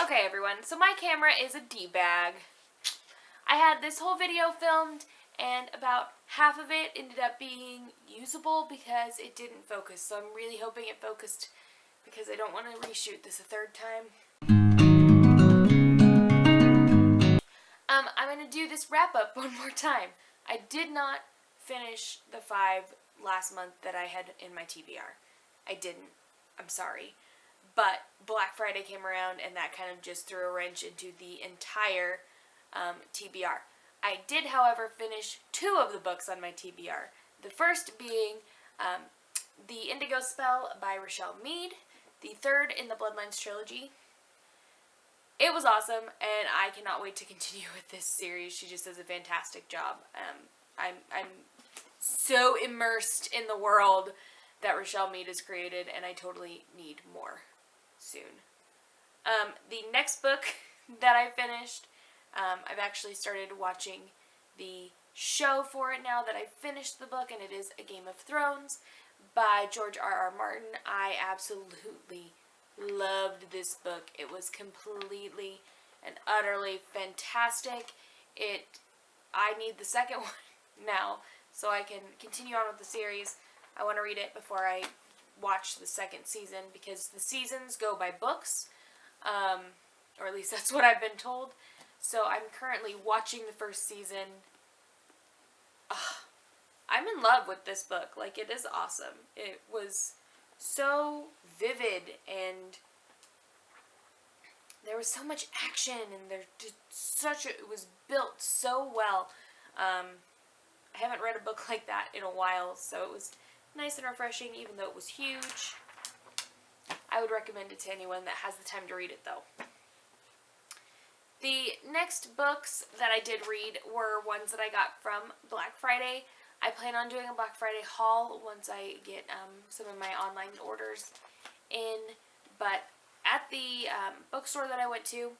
Okay everyone, so my camera is a D-bag. I had this whole video filmed and about half of it ended up being usable because it didn't focus. So I'm really hoping it focused because I don't want to reshoot this a third time. I'm going to do this wrap up one more time. I did not finish the 5 last month that I had in my TBR. I didn't. I'm sorry. But Black Friday came around and that kind of just threw a wrench into the entire TBR. I did, however, finish 2 of the books on my TBR. The first being The Indigo Spell by Rochelle Mead, the third in the Bloodlines trilogy. It was awesome, and I cannot wait to continue with this series. She just does a fantastic job. I'm so immersed in the world that Rochelle Mead has created, and I totally need more soon. The next book that I finished, I've actually started watching the show for it now that I've finished the book, and it is A Game of Thrones by George R.R. Martin. I absolutely loved this book. It was completely and utterly fantastic. I need the second one now so I can continue on with the series. I want to read it before I watch the second season because the seasons go by books, or at least that's what I've been told. So I'm currently watching the first season. I'm in love with this book. Like, it is awesome. It was so vivid, and there was so much action, and it was built so well. I haven't read a book like that in a while, so it was nice and refreshing, even though it was huge. I would recommend it to anyone that has the time to read it, though. The next books that I did read were ones that I got from Black Friday. I plan on doing a Black Friday haul once I get some of my online orders in, but at the bookstore that I went to,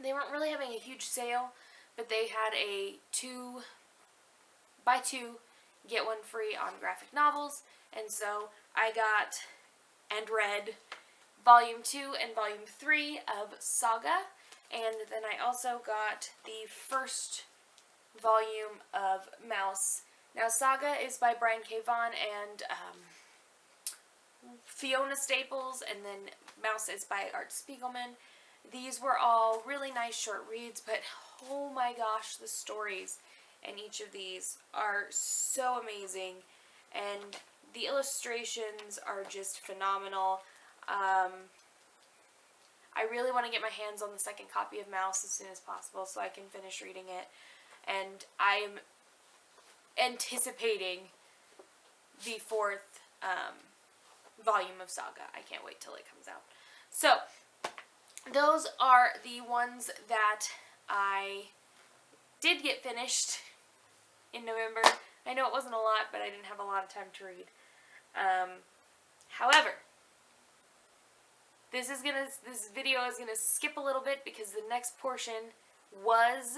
they weren't really having a huge sale, but they had a buy 2, get 1 free on graphic novels, and so I got and read Volume 2 and Volume 3 of Saga, and then I also got the first volume of Mouse. Now, Saga is by Brian K. Vaughan and Fiona Staples, and then Mouse is by Art Spiegelman. These were all really nice short reads, but oh my gosh, the stories in each of these are so amazing, and the illustrations are just phenomenal. I really want to get my hands on the second copy of Mouse as soon as possible so I can finish reading it, and I'm anticipating the 4th volume of Saga. I can't wait till it comes out. So, those are the ones that I did get finished in November. I know it wasn't a lot, but I didn't have a lot of time to read. However, this video is gonna skip a little bit because the next portion was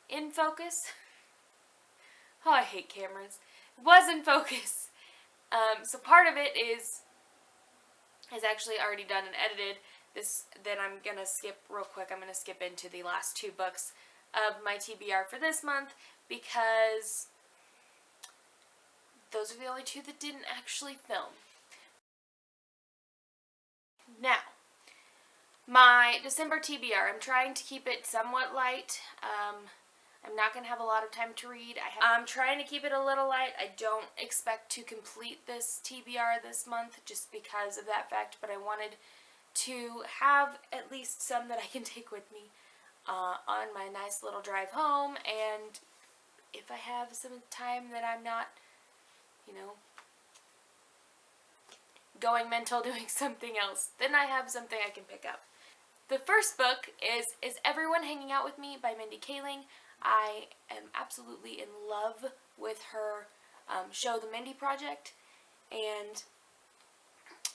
in focus. Oh, I hate cameras. It was in focus. So part of it is actually already done and edited. Then I'm gonna skip real quick. I'm gonna skip into the last 2 books of my TBR for this month because those are the only 2 that didn't actually film. Now, my December TBR, I'm trying to keep it somewhat light. I'm not going to have a lot of time to read. I'm trying to keep it a little light. I don't expect to complete this TBR this month just because of that fact, but I wanted to have at least some that I can take with me on my nice little drive home, and if I have some time that I'm not, going mental doing something else, then I have something I can pick up. The first book is Everyone Hanging Out With Me by Mindy Kaling. I am absolutely in love with her show, The Mindy Project, and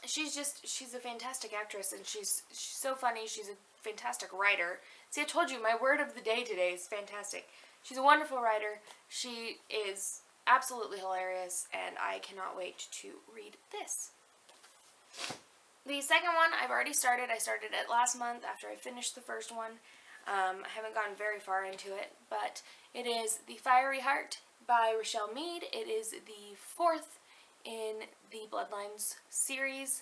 she's a fantastic actress, and she's so funny. She's a fantastic writer. See, I told you, my word of the day today is fantastic. She's a wonderful writer. She is absolutely hilarious, and I cannot wait to read this. The second one I've already started. I started it last month after I finished the first one. I haven't gotten very far into it, but it is The Fiery Heart by Rochelle Mead. It is the fourth in the Bloodlines series,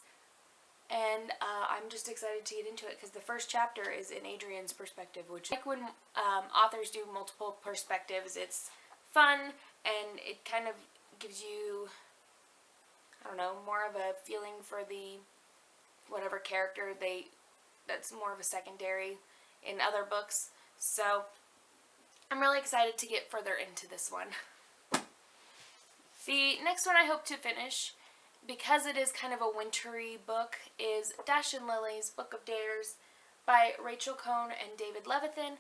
and I'm just excited to get into it because the first chapter is in Adrian's perspective, which, like when authors do multiple perspectives, it's fun and it kind of gives you, I don't know, more of a feeling for the whatever character that's more of a secondary in other books. So I'm really excited to get further into this one. The next one I hope to finish, because it is kind of a wintry book, is Dash and Lily's Book of Dares by Rachel Cohn and David Levithan.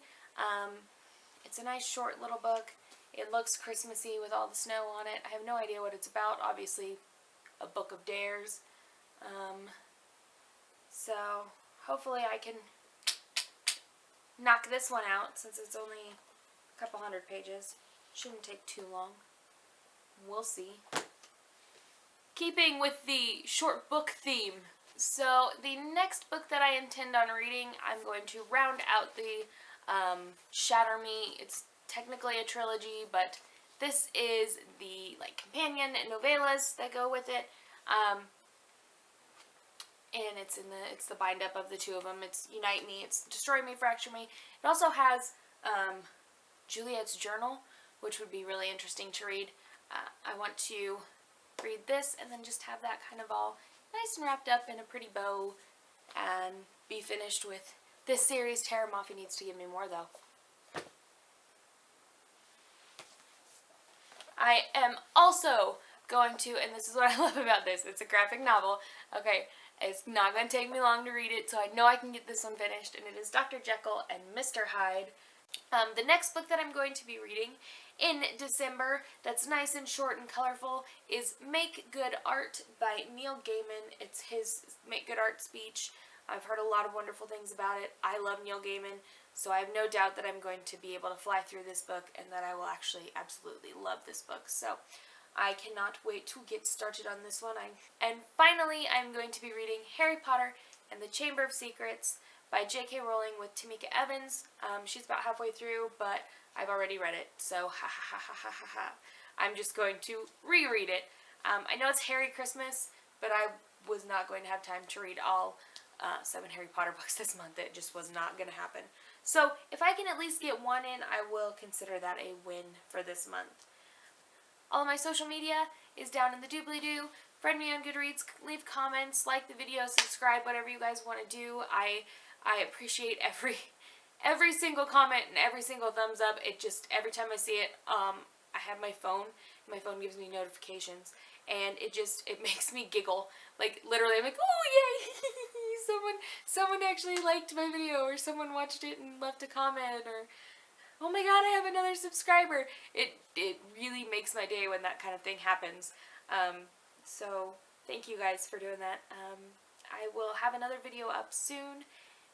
It's a nice short little book. It looks Christmassy with all the snow on it. I have no idea what it's about. Obviously, a book of dares. So hopefully I can knock this one out since it's only a couple hundred pages. Shouldn't take too long. We'll see. Keeping with the short book theme, so the next book that I intend on reading, I'm going to round out the Shatter Me. It's technically a trilogy, but this is the companion novellas that go with it. And it's the bind up of the two of them. It's Unite Me, it's Destroy Me, Fracture Me. It also has Juliet's journal, which would be really interesting to read. I want to read this and then just have that kind of all nice and wrapped up in a pretty bow and be finished with this series. Tara Moffey needs to give me more, though. I am also going to, and this is what I love about this, it's a graphic novel. Okay, it's not going to take me long to read it, so I know I can get this one finished, and it is Dr. Jekyll and Mr. Hyde. The next book that I'm going to be reading in December, that's nice and short and colorful, is Make Good Art by Neil Gaiman. It's his Make Good Art speech. I've heard a lot of wonderful things about it. I love Neil Gaiman, so I have no doubt that I'm going to be able to fly through this book and that I will actually absolutely love this book. So I cannot wait to get started on this one. And finally, I'm going to be reading Harry Potter and the Chamber of Secrets by J.K. Rowling with Tamika Evans. She's about halfway through, but I've already read it, so ha ha ha ha ha ha ha. I'm just going to reread it. I know it's Harry Christmas, but I was not going to have time to read all 7 Harry Potter books this month. It just was not going to happen. So if I can at least get one in, I will consider that a win for this month. All of my social media is down in the doobly-doo. Friend me on Goodreads, leave comments, like the video, subscribe, whatever you guys want to do. I appreciate every single comment and every single thumbs up. It just, every time I see it, I have my phone gives me notifications, and it makes me giggle. Like, literally, I'm like, oh, yay! someone actually liked my video, or someone watched it and left a comment, or, oh my god, I have another subscriber. It really makes my day when that kind of thing happens. So, thank you guys for doing that. I will have another video up soon,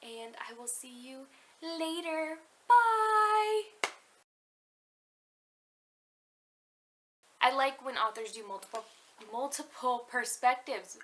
and I will see you later. Bye! I like when authors do multiple perspectives.